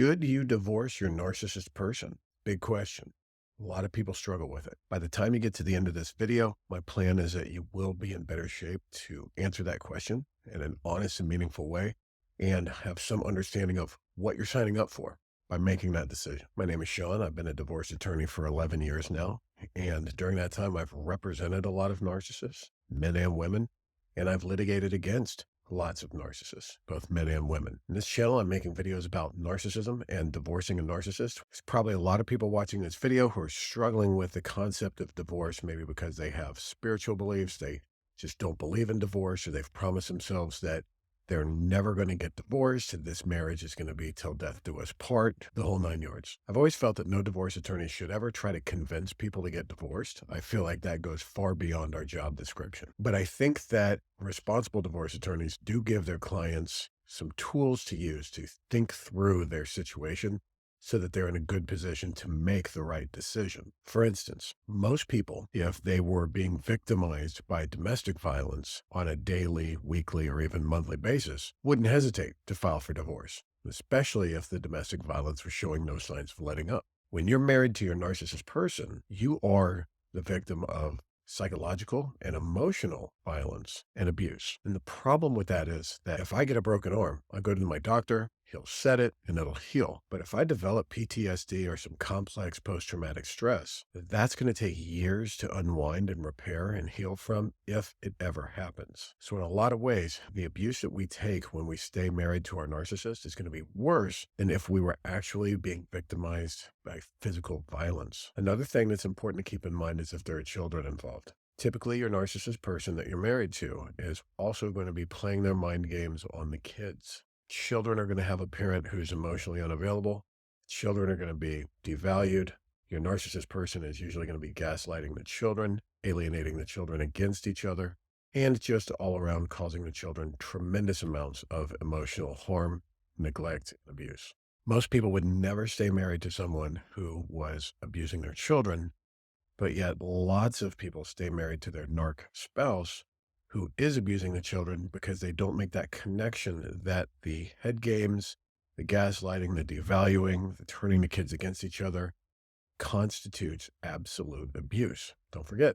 Should you divorce your narcissist person? Big question. A lot of people struggle with it. By the time you get to the end of this video, my plan is that you will be in better shape to answer that question in an honest and meaningful way and have some understanding of what you're signing up for by making that decision. My name is Sean. I've been a divorce attorney for 11 years now. And during that time, I've represented a lot of narcissists, men and women, and I've litigated against lots of narcissists, both men and women. In this channel, I'm making videos about narcissism and divorcing a narcissist. There's probably a lot of people watching this video who are struggling with the concept of divorce, maybe because they have spiritual beliefs, they just don't believe in divorce, or they've promised themselves that they're never going to get divorced, and this marriage is going to be till death do us part, the whole 9 yards. I've always felt that no divorce attorney should ever try to convince people to get divorced. I feel like that goes far beyond our job description. But I think that responsible divorce attorneys do give their clients some tools to use to think through their situation so that they're in a good position to make the right decision. For instance, most people, if they were being victimized by domestic violence on a daily, weekly, or even monthly basis, wouldn't hesitate to file for divorce, especially if the domestic violence was showing no signs of letting up. When you're married to your narcissist person, you are the victim of psychological and emotional violence and abuse. And the problem with that is that if I get a broken arm, I go to my doctor, he'll set it and it'll heal. But if I develop PTSD or some complex post-traumatic stress, that's going to take years to unwind and repair and heal from if it ever happens. So in a lot of ways, the abuse that we take when we stay married to our narcissist is going to be worse than if we were actually being victimized by physical violence. Another thing that's important to keep in mind is if there are children involved. Typically, your narcissist person that you're married to is also going to be playing their mind games on the kids. Children are going to have a parent who's emotionally unavailable. Children are going to be devalued. Your narcissist person is usually going to be gaslighting the children, alienating the children against each other, and just all around causing the children tremendous amounts of emotional harm, neglect, and abuse. Most people would never stay married to someone who was abusing their children, but yet lots of people stay married to their narc spouse who is abusing the children because they don't make that connection that the head games, the gaslighting, the devaluing, the turning the kids against each other constitutes absolute abuse. Don't forget,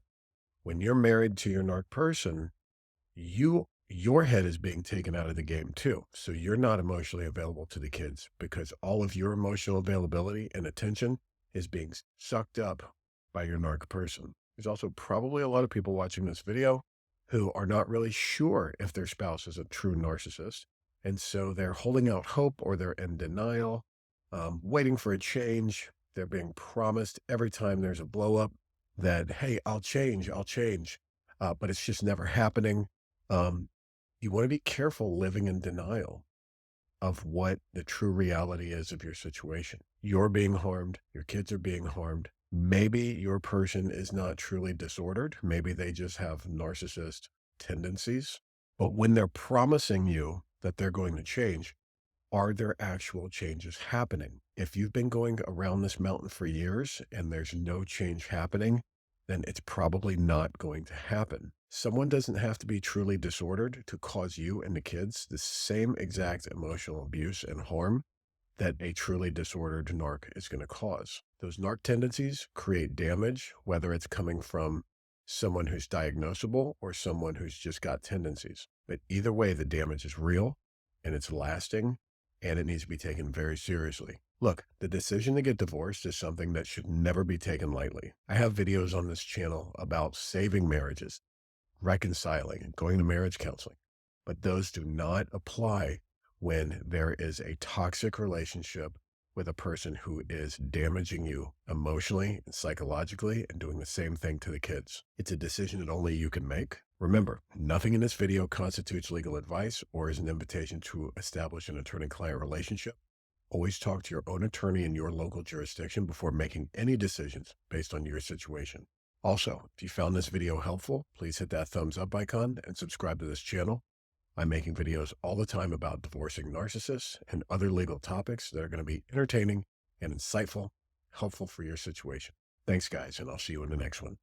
when you're married to your narc person, your head is being taken out of the game too. So you're not emotionally available to the kids because all of your emotional availability and attention is being sucked up by your narc person. There's also probably a lot of people watching this video who are not really sure if their spouse is a true narcissist. And so they're holding out hope or they're in denial, waiting for a change. They're being promised every time there's a blow up that, hey, I'll change. But it's just never happening. You want to be careful living in denial of what the true reality is of your situation. You're being harmed. Your kids are being harmed. Maybe your person is not truly disordered. Maybe they just have narcissist tendencies. But when they're promising you that they're going to change, are there actual changes happening? If you've been going around this mountain for years and there's no change happening, then it's probably not going to happen. Someone doesn't have to be truly disordered to cause you and the kids the same exact emotional abuse and harm that a truly disordered narc is going to cause. Those narc tendencies create damage, whether it's coming from someone who's diagnosable or someone who's just got tendencies. But either way, the damage is real and it's lasting and it needs to be taken very seriously. Look, the decision to get divorced is something that should never be taken lightly. I have videos on this channel about saving marriages, reconciling, and going to marriage counseling, but those do not apply when there is a toxic relationship with a person who is damaging you emotionally and psychologically and doing the same thing to the kids. It's a decision that only you can make. Remember, nothing in this video constitutes legal advice or is an invitation to establish an attorney-client relationship. Always talk to your own attorney in your local jurisdiction before making any decisions based on your situation. Also, if you found this video helpful, please hit that thumbs up icon and subscribe to this channel. I'm making videos all the time about divorcing narcissists and other legal topics that are going to be entertaining and insightful, helpful for your situation. Thanks, guys, and I'll see you in the next one.